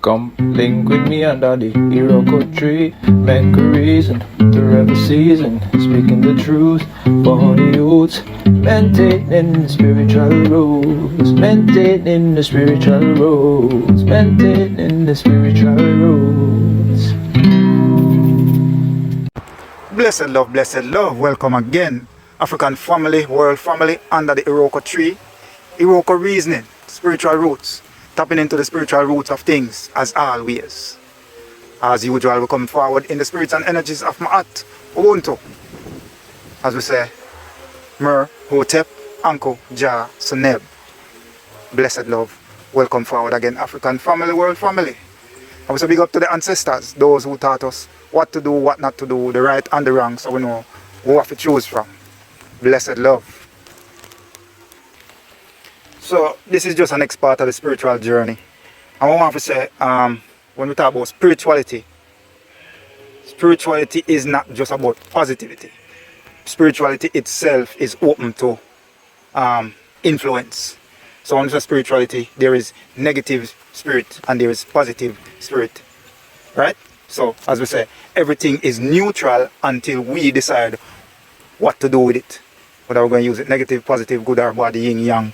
Come link with me under the Iroko tree. Make a reason, the river season. Speaking the truth for the youths. Maintaining the spiritual rules. Maintaining the spiritual rules. Maintaining the spiritual rules. Blessed love, welcome again. African family, world family, under the Iroko tree. Iroko reasoning, spiritual roots. Tapping into the spiritual roots of things, as always. As usual, we come forward in the spirits and energies of Ma'at, Ubuntu. As we say, Mer, Hotep, Anko, Jah, Suneb. Blessed love, welcome forward again, African family, world family. I was a big up to the ancestors, those who taught us what to do, what not to do, the right and the wrong, so we know who have to choose from. Blessed love. So this is just the next part of the spiritual journey. And I want to say, when we talk about spirituality, spirituality is not just about positivity. Spirituality itself is open to influence. So under spirituality, there is negative spirit and there is positive spirit, right? So as we say, everything is neutral until we decide what to do with it. Whether we're going to use it negative, positive, good or bad, yin, yang,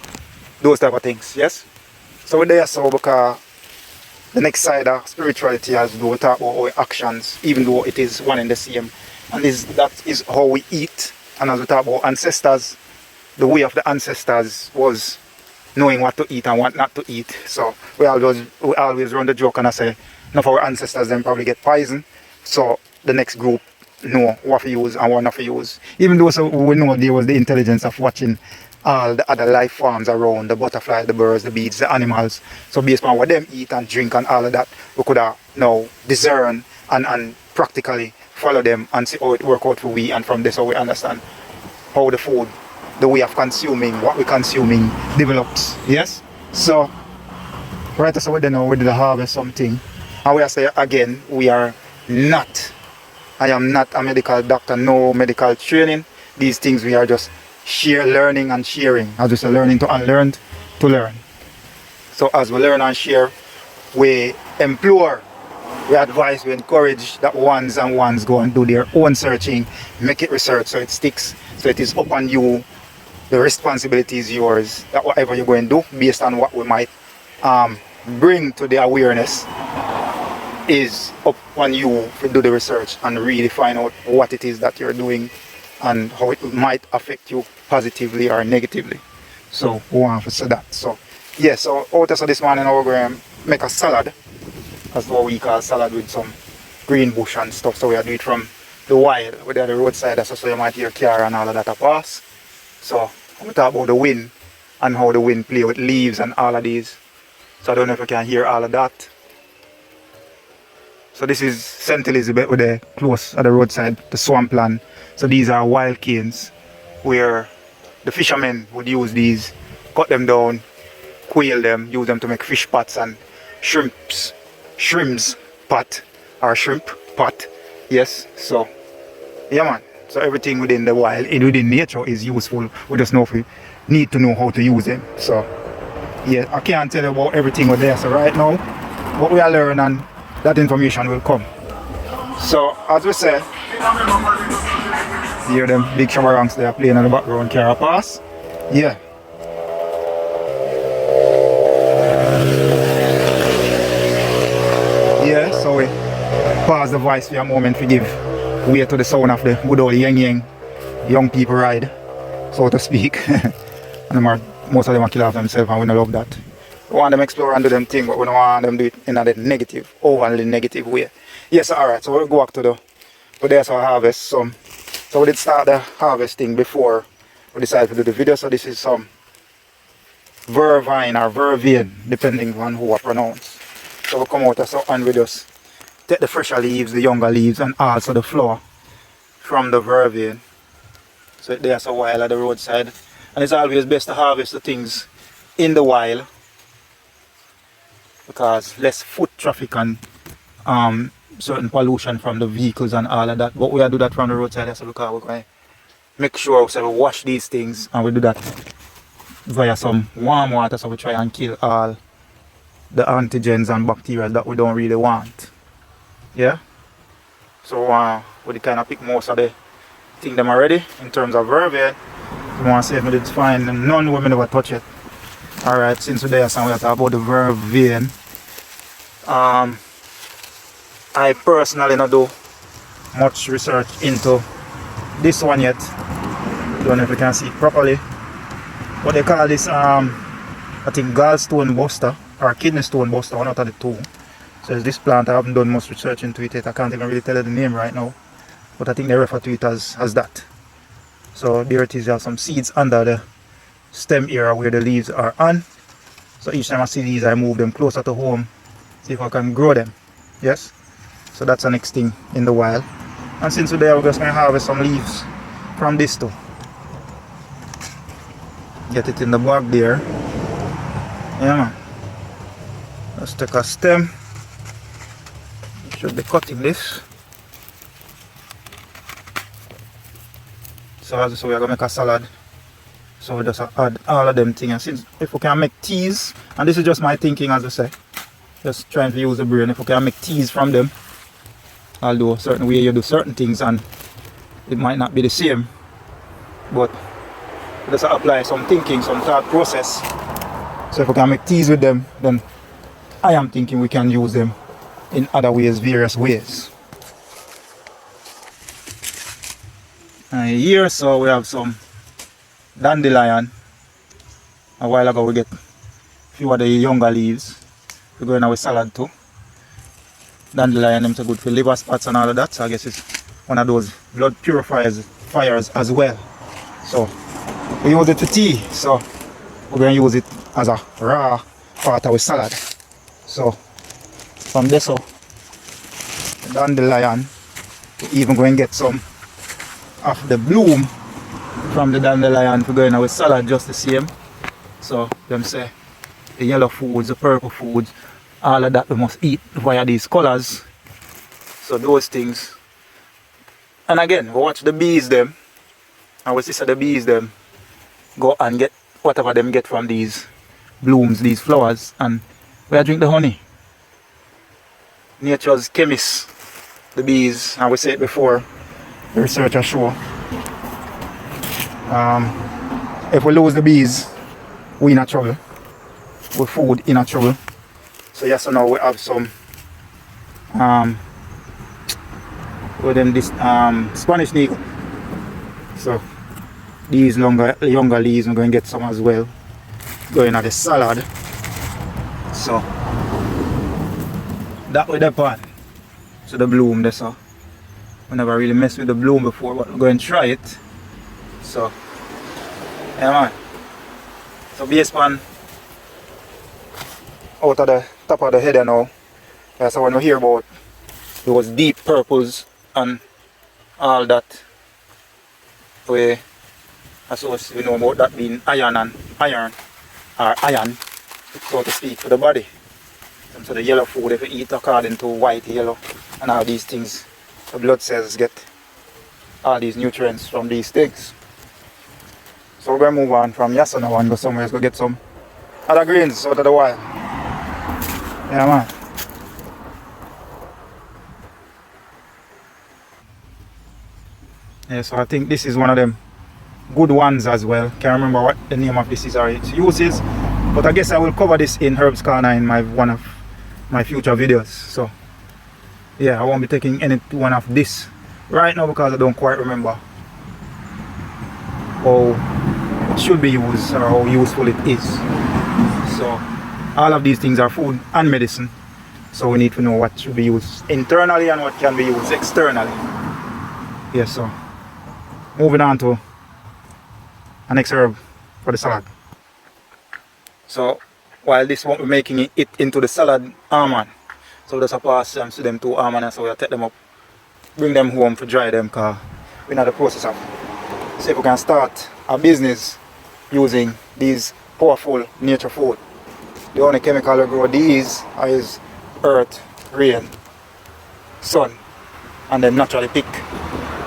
those type of things, yes? So we're there so because the next side of spirituality has to do with talk about our actions, even though it is one and the same. And that is how we eat. And as we talk about ancestors, the way of the ancestors was knowing what to eat and what not to eat. So we always run the joke and I say, none of our ancestors then probably get poison. So the next group know what to use and what not to use. Even though so we know there was the intelligence of watching all the other life forms around, the butterfly, the birds, the bees, the animals. So based on what them eat and drink and all of that, we could have now discern and practically follow them and see how it works out for we, and from this how we understand how the food, the way of consuming, what we're consuming develops. Yes? So right so we then know we did harvest something. And we are saying again, we are not, I am not a medical doctor, no medical training. These things we are just learning and sharing. As we say, learning to unlearn to learn. So as we learn and share, we implore, we advise, we encourage that ones and ones go and do their own searching, make it research so it sticks, so it is upon you. The responsibility is yours, that whatever you're going to do based on what we might bring to the awareness is up on you to do the research and really find out what it is that you're doing and how it might affect you positively or negatively. So we want to say that. So yeah, so out of this morning we're going to make a salad. That's what we call salad, with some green bush and stuff. So we are doing it from the wild, we're at the roadside, that's so you might hear car and all of that a pass. So I'm going to talk about the wind and how the wind play with leaves and all of these. So I don't know if you can hear all of that. So this is St. Elizabeth with the close at the roadside, the swampland. So these are wild canes where the fishermen would use these, cut them down, quail them, use them to make fish pots and shrimps pot or shrimp pot. Yes, so yeah man. So everything within the wild, within nature is useful. We just know if we need to know how to use them. So yeah, I can't tell you about everything over there. So right now, what we are learning and that information will come. So as we say, you hear them big shamarangs there playing in the background, car pass. Yeah. Yeah, so we pause the voice for a moment to give way to the sound of the good old young people ride, so to speak. And most of them are kill off themselves and we don't love that. We want them explore and do them thing, but we don't want them do it in a negative, overly negative way. Yes, alright, so we'll go back to there's our harvest some. So we did start the harvesting before we decided to do the video. So this is some vervine or vervain, depending on who I pronounce. So we come out and we just take the fresher leaves, the younger leaves, and also the flower from the vervain. So there's a while at the roadside. And it's always best to harvest the things in the wild, because less foot traffic and certain pollution from the vehicles and all of that. But we do that from the roadside, so because we're going to make sure we wash these things, and we do that via some warm water, so we try and kill all the antigens and bacteria that we don't really want. Yeah. So we kind of pick most of the thing them already in terms of vervain. You want to see if it's fine, and none women never touch it. Alright, since today I talk about the vervain. I personally not do much research into this one yet. Don't know if you can see it properly. What they call this, I think gallstone buster or kidney stone buster, one out of the two. So it's this plant. I haven't done much research into it yet. I can't even really tell you the name right now, but I think they refer to it as that. So there it is. There are some seeds under the stem area where the leaves are on. So each time I see these, I move them closer to home, see if I can grow them. Yes. So that's the next thing in the wild. And since today we're just gonna harvest some leaves from this too. Get it in the bag there. Yeah, man. Let's take a stem. Should be cutting this. So as I say, we're gonna make a salad. So we just add all of them things. And since if we can make teas, and this is just my thinking, as I say, just trying to use the brain. If we can make teas from them, although a certain way you do certain things and it might not be the same, but just apply some thinking, some thought process. So if we can make teas with them, then I am thinking we can use them in other ways, various ways. And here, so we have some dandelion. A while ago we get a few of the younger leaves. We're going with salad too. Dandelion is good for liver spots and all of that, so I guess it's one of those blood purifiers as well. So we use it for tea, so we're going to use it as a raw part of the salad. So from this, so dandelion, we even go and get some of the bloom from the dandelion for going with salad just the same. So them say the yellow foods, the purple foods, all of that we must eat via these colors. So those things. And again, we watch the bees them, and we see the bees them go and get whatever them get from these blooms, these flowers, and we drink the honey. Nature's chemists, the bees, and we said it before, the researchers show. If we lose the bees, we in a trouble. With food in a trouble. So yes, so now we have some within this Spanish needle. So these younger leaves, I'm going to get some as well. Going at the salad. So that with the pan. So the bloom there, so I never really messed with the bloom before, but I'm going to try it. So yeah, man. So base pan out of the top of the head now. Yeah, so when we hear about those deep purples and all that, we know about that being iron, so to speak, for the body. And so the yellow food, if you eat according to white, yellow, and all these things, the blood cells get all these nutrients from these things. So we're going to move on from Yassa now and go somewhere to get some other greens out of the wild. Yeah, man. Yeah, so I think this is one of them good ones as well. Can't remember what the name of this is or its uses, but I guess I will cover this in Herbs Corner in one of my future videos. So yeah, I won't be taking any one of this right now because I don't quite remember how it should be used or how useful it is. So all of these things are food and medicine, so we need to know what should be used internally and what can be used externally. Yes, so moving on to an next herb for the salad. So while this won't be making it into the salad, almond, so just a pass to them two almonds, so we'll take them up, bring them home to dry them, because we're in the process of see if we can start a business using these powerful nature food. The only chemical we grow these is earth, rain, sun, and then naturally picked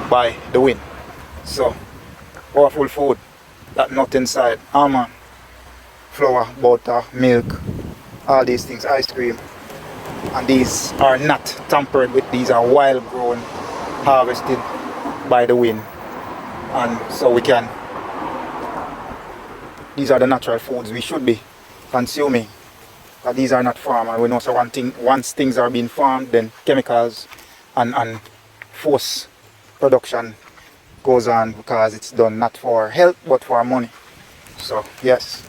by the wind. So powerful food, that nut inside, almond, flour, butter, milk, all these things, ice cream, and these are not tampered with. These are wild grown, harvested by the wind, and so we can, these are the natural foods we should be consuming. But these are not farmed, and we know so one thing, once things are being farmed, then chemicals and force production goes on, because it's done not for health but for money. So yes,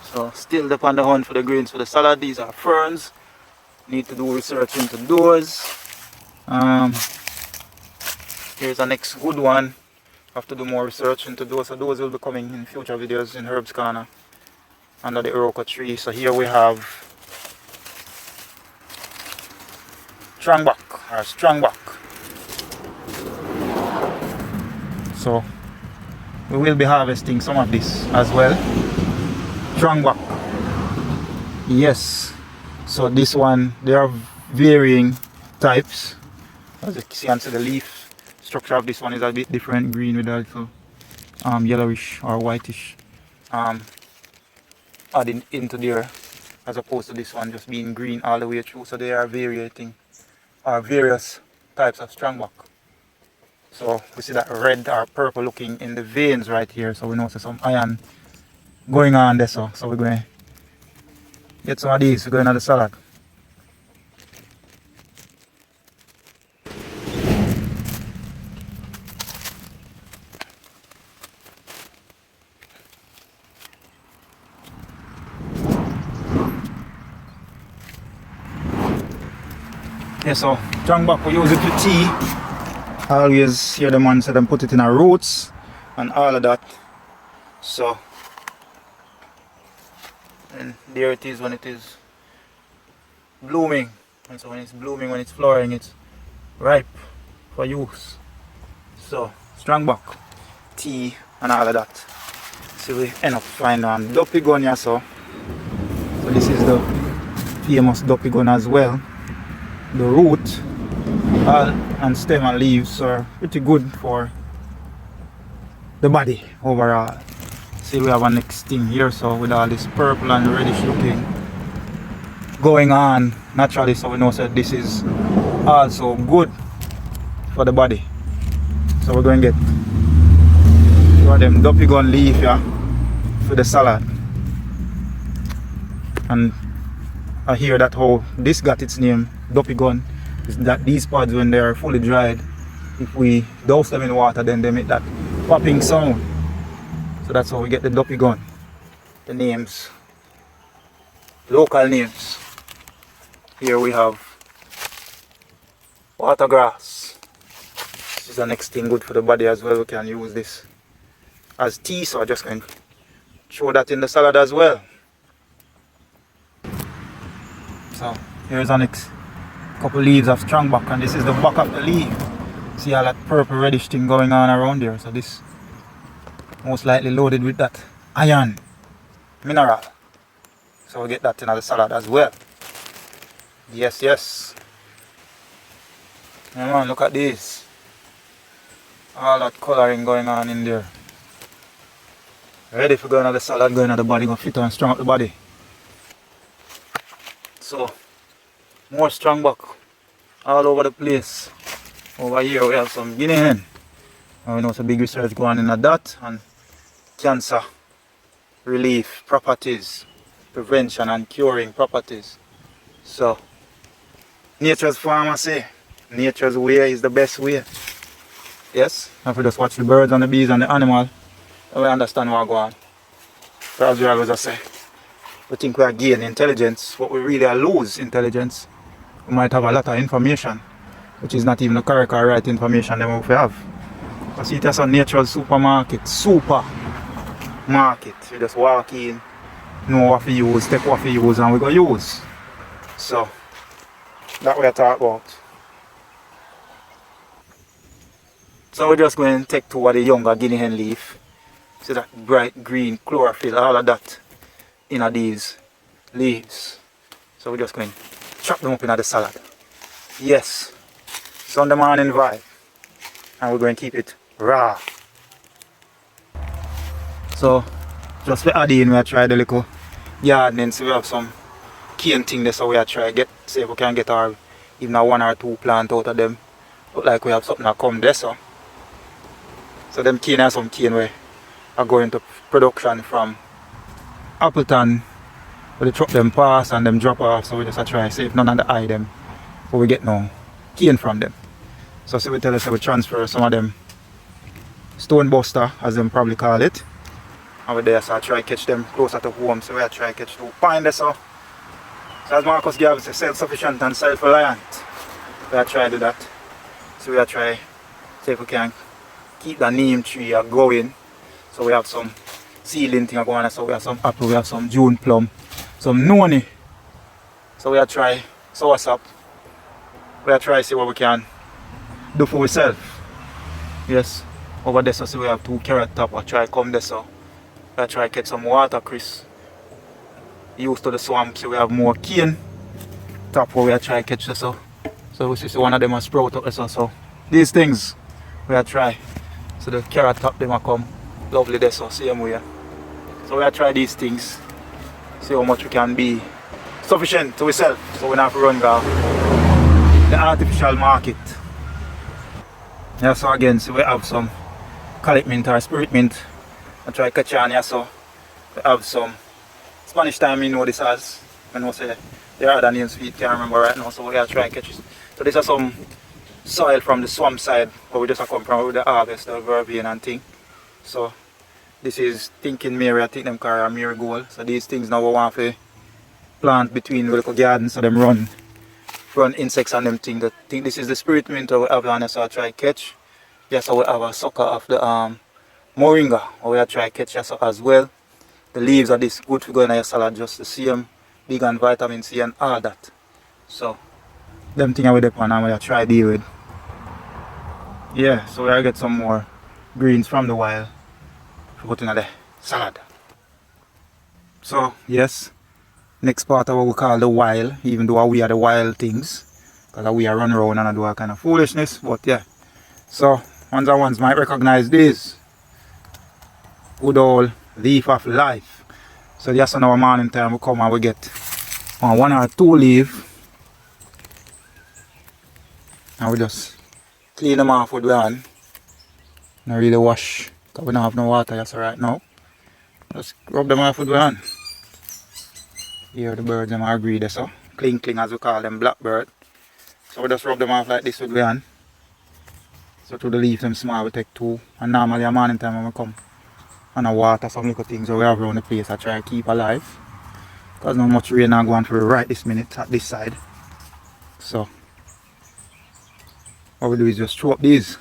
so still on the hunt for the greens for the salad. These are ferns, need to do research into those. Here's the next good one, have to do more research into those, so those will be coming in future videos in Herbs Corner under the Iroko tree. So here we have strongback. So we will be harvesting some of this as well. Strongback, yes. So this one, there are varying types. As you can see, the leaf structure of this one is a bit different, green with also yellowish or whitish adding into there, as opposed to this one just being green all the way through. So they are varying various types of strongback. So we see that red or purple looking in the veins right here, so we know some iron going on there. So we're going to get some of these, we're going to the salad. Yeah, so strongback we use it with tea. I always hear the man say them put it in our roots and all of that. So, and there it is when it is blooming. And so when it's blooming, when it's flowering, it's ripe for use. So strongback, tea and all of that. So we end up finding duppy gun here. So this is the famous duppy gun as well. The root and stem and leaves are pretty good for the body overall. See, we have a next thing here, so with all this purple and reddish looking going on naturally, so we know that this is also good for the body. So we're going to get one of them duppy gun leaf here for the salad. And I hear that how this got its name, duppy gun, is that these pods, when they are fully dried, if we douse them in water, then they make that popping sound. So that's how we get the duppy gun. The names, local names. Here we have watergrass. This is the next thing good for the body as well. We can use this as tea, so I just can throw that in the salad as well. So here's our next couple leaves of strongback, and this is the back of the leaf. See all that purple reddish thing going on around there. So this most likely loaded with that iron mineral. So we'll get that in the salad as well. Yes, yes. Come on, look at this. All that coloring going on in there. Ready for going to the salad, going to the body, going to fit and strong up the body. So more strongback all over the place. Over here we have some guinea hen. And we know some big research going on in that, and cancer relief properties, prevention and curing properties. So nature's pharmacy, nature's way is the best way. Yes, if we just watch the birds and the bees and the animal, we understand what's going on. So as we always say, we think we are gaining intelligence, but we really are lose intelligence. We might have a lot of information, which is not even the correct or right information that we have. Because it is a natural supermarket, you just walk in, know what to use, take what to use, and we go use. So that we are talking about. So we're just going to take two of the younger guinea hen leaf. See that bright green chlorophyll, all of that in these leaves. So we're just going to chop them up in the salad. Yes, Sunday morning vibe. And we're going to keep it raw. So just for adding, we try the little gardening, so we have some cane thing there, so we try get, see if we can get our even a 1 or 2 plant out of them. Look like we have something that come there, so them cane are some cane where are going to production from Appleton, where they truck them pass and them drop off, so we just try see if none of the eye them, but we get no cane from them. So we tell us that we transfer some of them stone buster, as them probably call it, and we there, so I try catch them closer to home, so we try catch 2 pine there, so as Marcus Garvey says, self-sufficient and self-reliant. We try do that. So we try see if we can keep the neem tree going. So we have some seedling thing going on, so we have some apple, we have some June plum, some noni. So we try soursop. We try see what we can do for ourselves. Yes. Over there, so we have 2 carrot top. I try come there, so I try get some watercress. Used to the swamp, so we have more cane top where we try catch this. So we see one of them a sprout up there, so these things we try. So the carrot top them a come lovely there, so same way. So we try these things, see how much we can be sufficient to ourselves, so we don't have to run the artificial market. Yeah, so again, so we have some colic mint or spirit mint. I try catch on here, so we have some Spanish time, you know this as, I know say there are other names for it, can't remember right now, so we are trying to catch it. So these are some soil from the swamp side, where we just come from with the harvest, the vervain and thing. So this is thinking Mary, I think them call her marigold. So these things now we want to plant between the little gardens, so them run insects and them things. I think this is the spirit mint that we have on, so I try to catch. Yes, so we have a sucker of the moringa, or we try to catch as well. The leaves are this good for going in your salad, just the same, big on vitamin C and all that. So them things I will upon and we try deal with. Yeah, so we'll get some more greens from the wild for putting in the salad. So yes, next part of what we call the wild, even though we are the wild things, because we are run around and do a kind of foolishness, but yeah. So ones might recognize this good old leaf of life. So just on our morning time we come and we get 1 or 2 leaves and we just clean them off with one. Not really wash because we don't have no water just right now. Just rub them off with one. Here the birds them agree there, so cling as we call them, blackbird. So we just rub them off like this with one. So to the leaf them small we take 2, and normally a morning time when we come and I water some little things that we have around the place I try to keep alive, because not much rain are going for right this minute at this side. So what we do is just throw up these.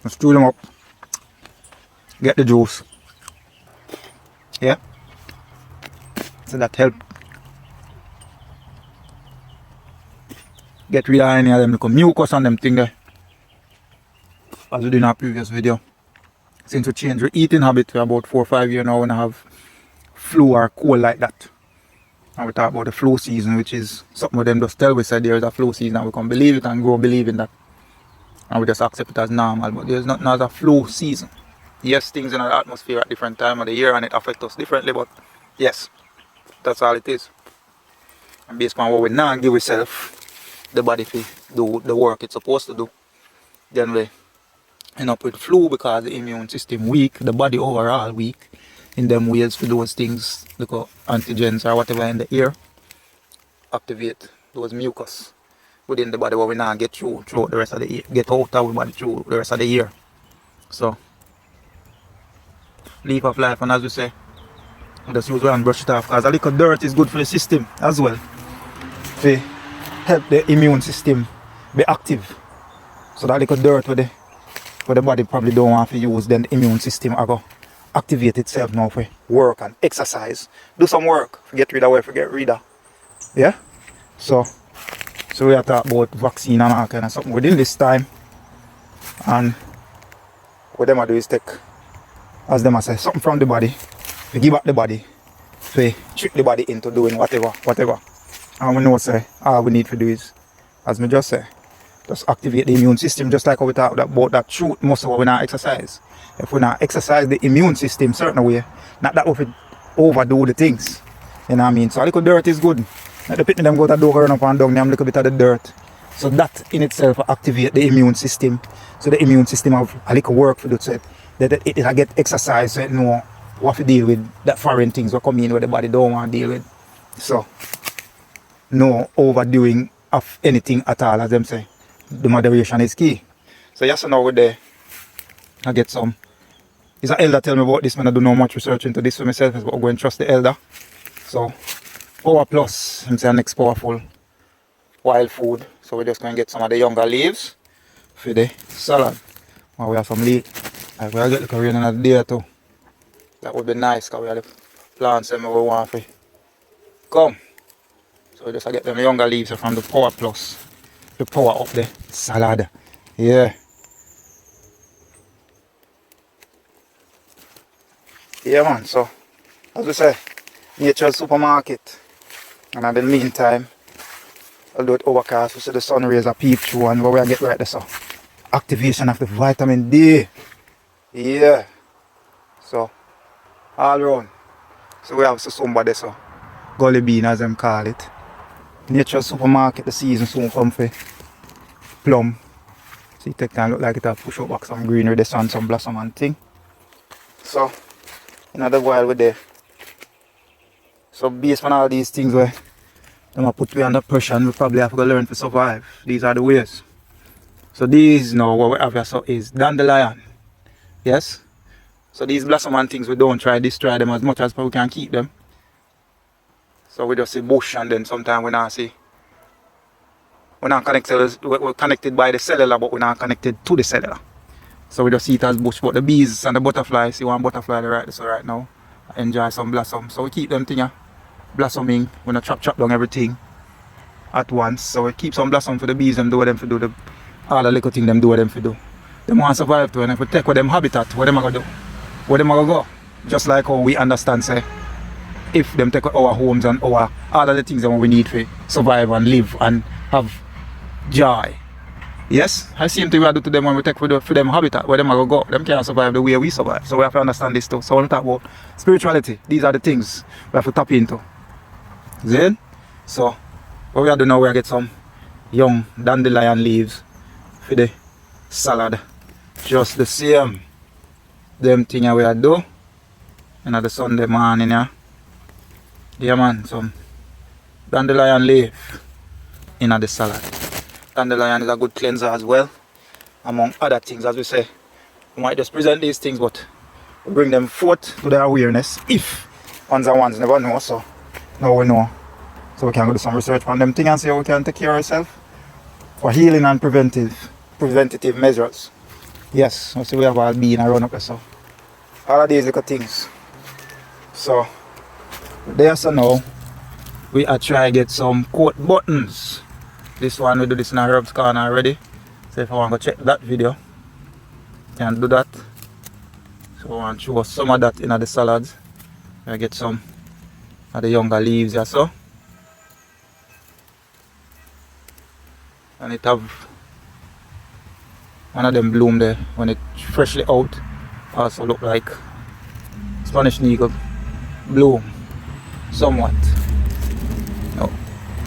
Just chew them up, get the juice. Yeah, so that help get rid of any of them little mucus and them thing there. As we did in our previous video, since we changed our eating habit for about 4 or 5 years now, when I have flu or cold like that, and we talk about the flu season, which is something with them just tell we said there is a flu season and we can believe it and grow believing that, and we just accept it as normal. But there's nothing as a flu season. Yes, things in the atmosphere at different time of the year and it affects us differently, but yes, that's all it is. And based on what we now give ourselves the body to do the work it's supposed to do, then we end up with flu because the immune system weak, the body overall weak in them ways for those things, like antigens or whatever in the air, activate those mucus within the body where we now get through the rest of the year, get out of the body through the rest of the year. So leaf of life, and as we say, just use one and brush it off, because a little dirt is good for the system as well, to help the immune system be active. So that little dirt where the body probably don't want to use, then the immune system will go activate itself now for work and exercise. Do some work, get rid of what get rid of. Yeah? So we are talking about vaccine and all kind of something within this time. And what them do is take, as them say, something from the body, to give back the body, to trick the body into doing whatever. And we know say all we need to do is as me just say, just activate the immune system, just like how we talk about that truth muscle when I exercise. If we not exercise the immune system certain way, not that we overdo the things. You know what I mean? So a little dirt is good. Like the picnic them go to the dog run up and down them a little bit of the dirt. So that in itself activate the immune system. So the immune system have a little work for that, so that it get exercise, so it know what to deal with that foreign things that come in where the body don't want to deal with. So no overdoing of anything at all, as them say. The moderation is key. So yes, now we're there. I get some. Is an elder tell me about this, man. I do know much research into this for myself, but I'm going to trust the elder. So Power Plus, I'm saying next powerful wild food. So we're just going to get some of the younger leaves for the salad. Well, we have some leaves. We'll get the Korean another day too. That would be nice because we have the plants that we want for come. So we just get them younger leaves from the Power Plus. The power up the salad. Yeah. Yeah man, so as we say, natural supermarket. And in the meantime, although it overcast, we see the sun rays are peep through and we get right there. So activation of the vitamin D. Yeah. So all around. So we have Susumba there, so gully bean as them call it. Natural supermarket, the season soon come for plum. So it take time, look like it have push up back some greenery, the sun, some blossom and thing. So another while we're there. So based on all these things where them put me under pressure and we probably have to learn to survive. These are the ways. So these now what we have here so is dandelion. Yes? So these blossom and things we don't try destroy them as much as we can keep them. So we just see bush and then sometimes we not see. We're not connected, we're connected by the cellular but we're not connected to the cellular. So we just see it as bush, but the bees and the butterflies, see one butterfly right now, enjoy some blossom. So we keep them thing blossoming, we're not chop down everything at once. So we keep some blossom for the bees and do what them for do, all the little thing them do what them for do. Them want to survive too, and if we take with them habitat, what them are going to do? Where them are going to go? Just like how we understand, say, if them take our homes and all of the things that we need to survive and live and have joy. Yes, I same thing we do to them when we take for them habitat, where them are go. Them can't survive the way we survive. So we have to understand this too. So when we talk about spirituality, these are the things we have to tap into. Then, so what we are doing now, we are get some young dandelion leaves for the salad. Just the same them thing we are do. And at the Sunday morning, yeah. Yeah man, some dandelion leaf in the salad. Dandelion is a good cleanser as well, among other things. As we say, we might just present these things, but we bring them forth to their awareness. If ones and ones never know, so now we know. So we can go do some research on them things and see how we can take care of ourselves for healing and preventative measures. Yes, we see we have all being around up there, so all of these little things. So there, so now we are trying to get some coat buttons. This one we do this in a herbs corner already. So if I want to check that video, can do that. So I want to show some of that in the salads. I get some of the younger leaves here, so. And it have one of them bloom there when it freshly out. Also look like Spanish needle bloom somewhat. Oh,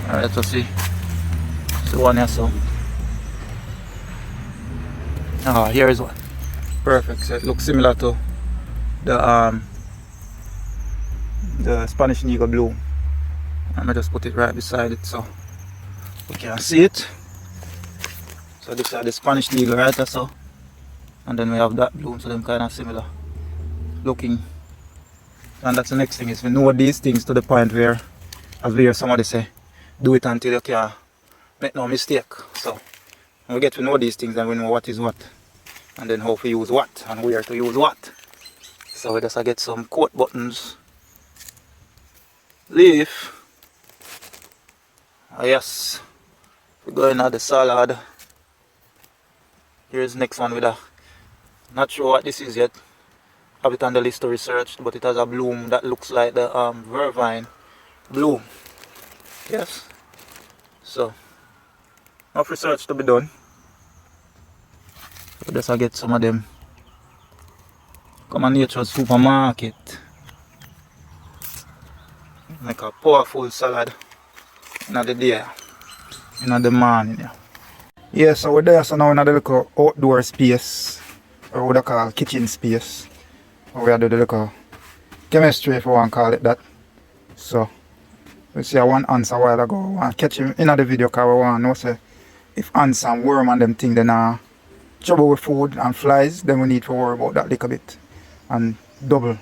alright, let's see. So one here, so. Ah, here is one. Perfect. So it looks similar to the Spanish needle bloom. I'm gonna just put it right beside it so we can see it. So this is the Spanish needle right there, so. And then we have that bloom, so them kind of similar looking. And that's the next thing, is we know these things to the point where, as we hear somebody say, do it until you can make no mistake. So when we get to know these things, then we know what is what, and then how to use what and where to use what. So we just get some coat buttons leaf. Yes, we're going at the salad. Here's the next one with a, not sure what this is yet, have it on the list to research, but it has a bloom that looks like the vervine bloom. Yes, so Enough research to be done. So just I get some of them. Come on nature's supermarket. Make a powerful salad in the day. In the morning. Yeah, so we're there so now in a little outdoor space. Or what I call kitchen space. We are doing the little chemistry if you want to call it that. So we see one ants a while ago. I catch him in the video because we want to know say if ants and worm and them thing then trouble with food and flies, then we need to worry about that little bit. And double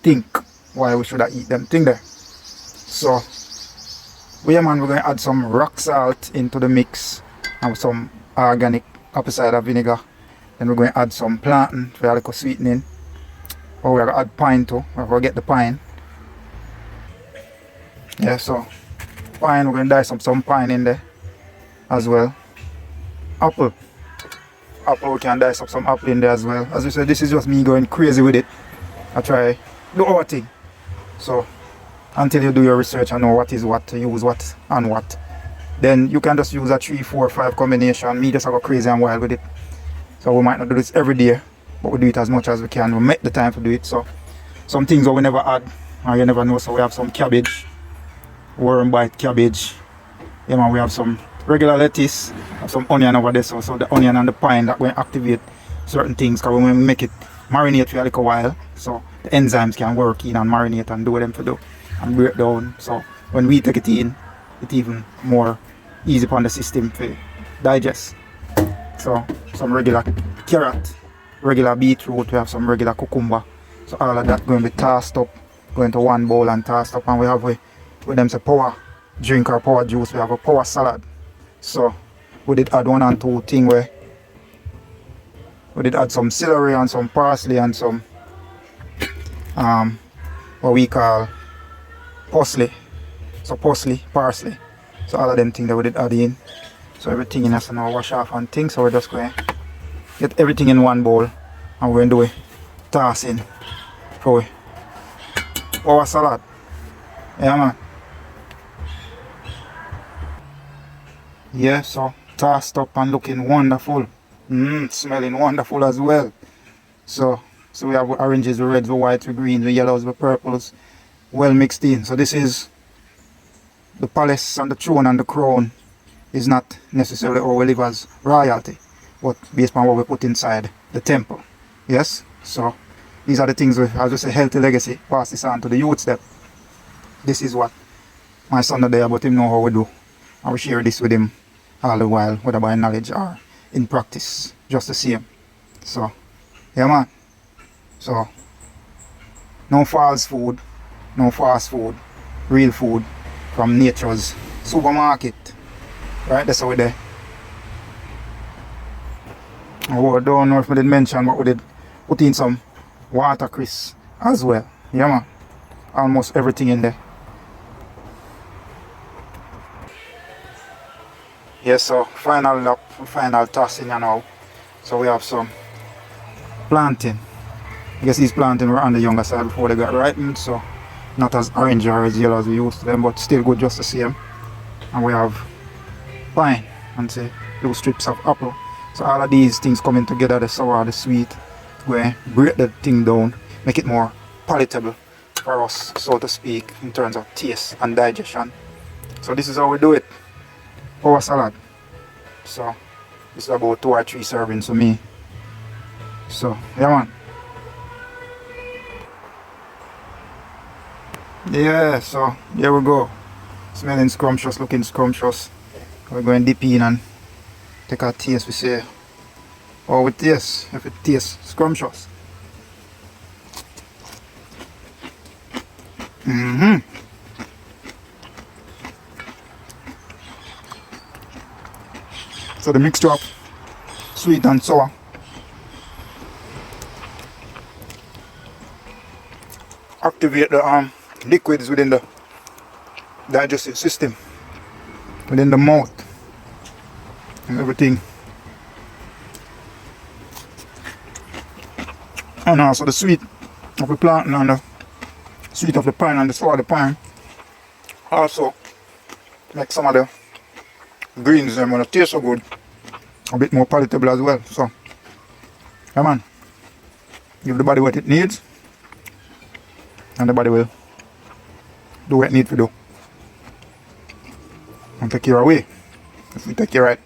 think why we should eat them thing there. So we're going to add some rock salt into the mix and some organic apple cider vinegar. Then we're going to add some plantain for a little sweetening. Or we're going to add pine too. We're going to get the pine. Yeah, so pine, we're going to dice up some pine in there as well. Apple, we can dice up some apple in there as well. As we said, this is just me going crazy with it. I try do our thing. So until you do your research and know what is what, to use what and what, then you can just use a 3, 4, 5 combination. Me just go crazy and wild with it. So we might not do this every day, but we do it as much as we can. We make the time to do it. So some things that we never add and you never know. So we have some cabbage, worm bite cabbage. Yeah man, we have some regular lettuce, have some onion over there. So the onion and the pine that will activate certain things, because when we make it marinate for a little while, so the enzymes can work in and marinate and do what them to do and break down. So when we take it in, it's even more easy on the system to digest. So some regular carrot, regular beetroot, we have some regular cucumber. So all of that going to be tossed up, going to one bowl and tossed up, and we have with them say power drink or power juice. We have a power salad. So we did add 1 and 2 thing where we did add some celery and some parsley and some what we call parsley. So parsley. So all of them things that we did add in. So everything in has to now wash off and things. So we're just going to get everything in one bowl and we're going to do a tossing for our salad. Yeah man. Yeah, so tossed up and looking wonderful. Smelling wonderful as well. So we have oranges, the reds, the whites, the greens, the yellows, the purples, well mixed in. So this is the palace and the throne and the crown is not necessarily how we live as royalty, but based on what we put inside the temple. Yes, so these are the things we, as we say, healthy legacy, pass this on to the youths that this is what my son today, but him know how we do, and we share this with him all the while, whether by knowledge or in practice, just the same. So yeah man, so no false food, no fast food, real food from nature's supermarket. Right, that's how we there. I don't know if we did mention, but we did put in some watercress as well. Yeah man, almost everything in there. Yes, so final lap, final tossing now. So we have some plantain. I guess these plantain were on the younger side before they got ripened, so not as orange or as yellow as we used to them, but still good just the same. And we have pine and say little strips of apple. So all of these things coming together, the sour, the sweet, where break the thing down, make it more palatable for us, so to speak, in terms of taste and digestion. So this is how we do it. Our salad. So this is about 2 or 3 servings for me. So yeah man. Yeah, so here we go. Smelling scrumptious, looking scrumptious. We're going to dip in and take a taste. We say, oh, it tastes, if it tastes scrumptious. So the mixture of sweet and sour activate the liquids within the digestive system, within the mouth and everything. And also the sweet of the plantain and the sweet of the pine and the sour of the pine also make some of the greens them gonna taste so good. A bit more palatable as well. So yeah man. Give the body what it needs. And the body will do what it needs to do. And take care away. If we take care right.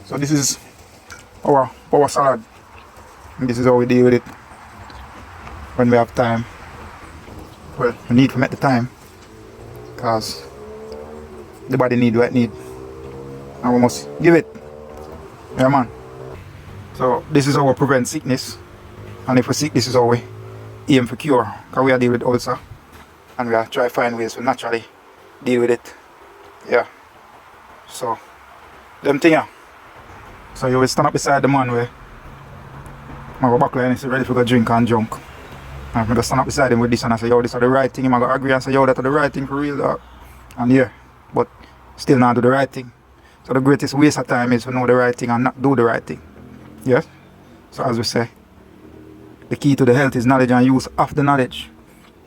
So this is our power salad. And this is how we deal with it when we have time. Well, we need to make the time because the body needs what it needs. And we must give it. Yeah man. So this is how we prevent sickness. And if we're sick, this is how we aim for cure. Because we are dealing with ulcer. And we are trying to find ways to naturally deal with it. Yeah. So them thing yeah. So you will stand up beside the man where my Buckleaf is ready for go drink and junk. And I'm gonna stand up beside him with this and I say, yo, this is the right thing. I'm gonna agree and say, yo, that's the right thing for real, dog. And yeah, but still not do the right thing. So the greatest waste of time is to know the right thing and not do the right thing. Yes? So as we say, the key to the health is knowledge and use of the knowledge,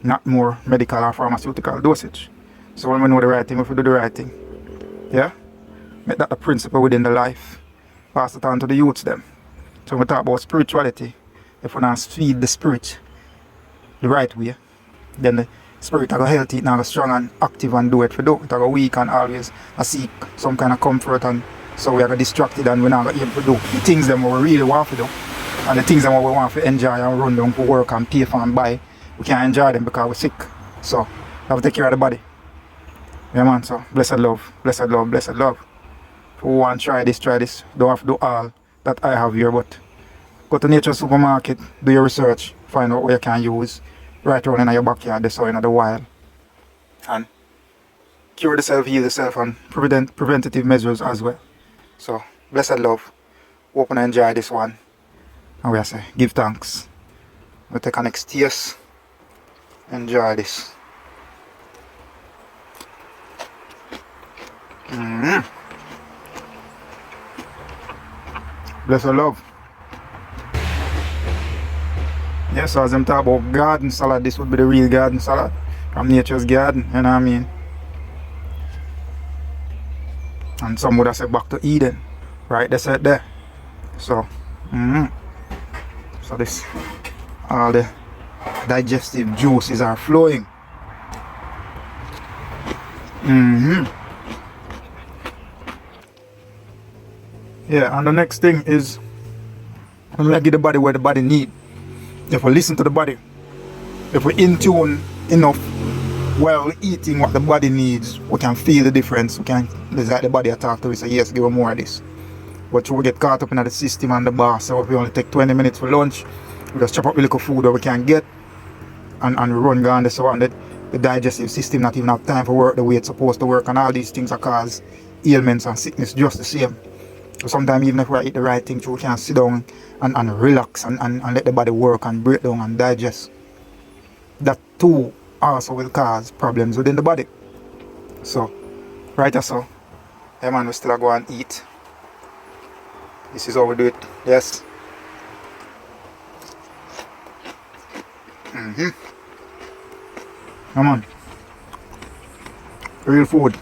not more medical or pharmaceutical dosage. So when we know the right thing, we have to do the right thing. Yeah? Make that the principle within the life. Pass it on to the youths them. So when we talk about spirituality, if we not feed the spirit the right way, then the spirit will go healthy, it now go strong and active and do it for do. It will go weak and always seek some kind of comfort, and so we are go distracted and we're not able to do the things them we really want to do. And the things that we want to enjoy and run down for work and pay for and buy, we can't enjoy them because we're sick. So we have to take care of the body. Yeah man, so blessed love, blessed love, blessed love. If you want to try this, don't have to do all that I have here, but go to nature supermarket, do your research, find out what you can use right around in your backyard, the soil in the wild, and cure yourself, heal yourself, and preventative measures as well. So blessed love, hope and enjoy this one, and we say give thanks. We take a next taste, enjoy this. Blessed love. Yes, so as I'm talking about garden salad, this would be the real garden salad from nature's garden, you know what I mean? And some would have said back to Eden, right? They said there. So, so this, all the digestive juices are flowing. Yeah, and the next thing is when we give the body what the body needs. If we listen to the body, if we're in tune enough while eating what the body needs, we can feel the difference. We can, it's like the body attack to us, say yes, give her more of this. But we get caught up in the system and the bar, so if we only take 20 minutes for lunch, we just chop up a little food that we can get and run down so on. The digestive system not even have time for work the way it's supposed to work, and all these things are cause ailments and sickness just the same. So sometimes even if we eat the right thing, we can sit down and relax and let the body work and break down and digest. That too also will cause problems within the body. So, right so, hey man, we still go and eat. This is how we do it, yes. Come on. Real food.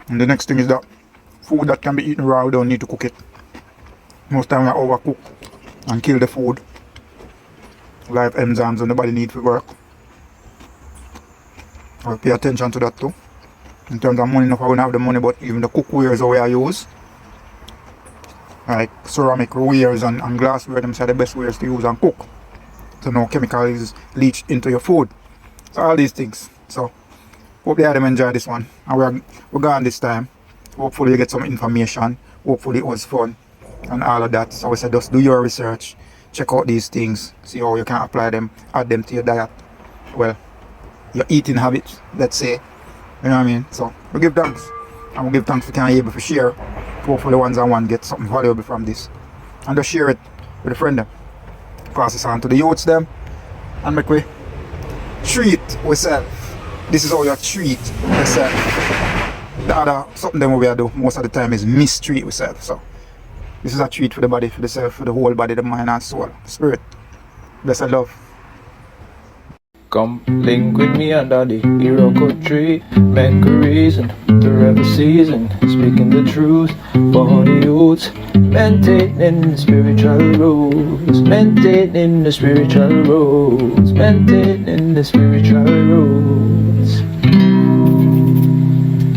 And the next thing is that food that can be eaten raw, we don't need to cook it. Most time we overcook and kill the food. Live enzymes and the body need to work. We'll pay attention to that too. In terms of money, enough I won't have the money, but even the cookwares how I use, like ceramic wares and glassware, them say the best ways to use and cook. So no chemical is leached into your food. So all these things. So hope you enjoy this one. And we're gone this time. Hopefully you get some information. Hopefully it was fun and all of that. So we said just do your research. Check out these things. See how you can apply them. Add them to your diet. Well, your eating habits, let's say. You know what I mean? So we give thanks. And we give thanks we can be able to share. Hopefully ones and one get something valuable from this. And just share it with a friend them. Pass this on to the youths them. And make we treat ourselves. This is how you treat yourself. The other something that we do most of the time is mistreat yourself. So this is a treat for the body, for the self, for the whole body, the mind and soul, the spirit. Blessed love. Come link with me under the Iroko tree. Make a reason to every season. Speaking the truth for the youth. Maintaining the spiritual rules. Maintaining the spiritual rules. Maintaining the spiritual rules.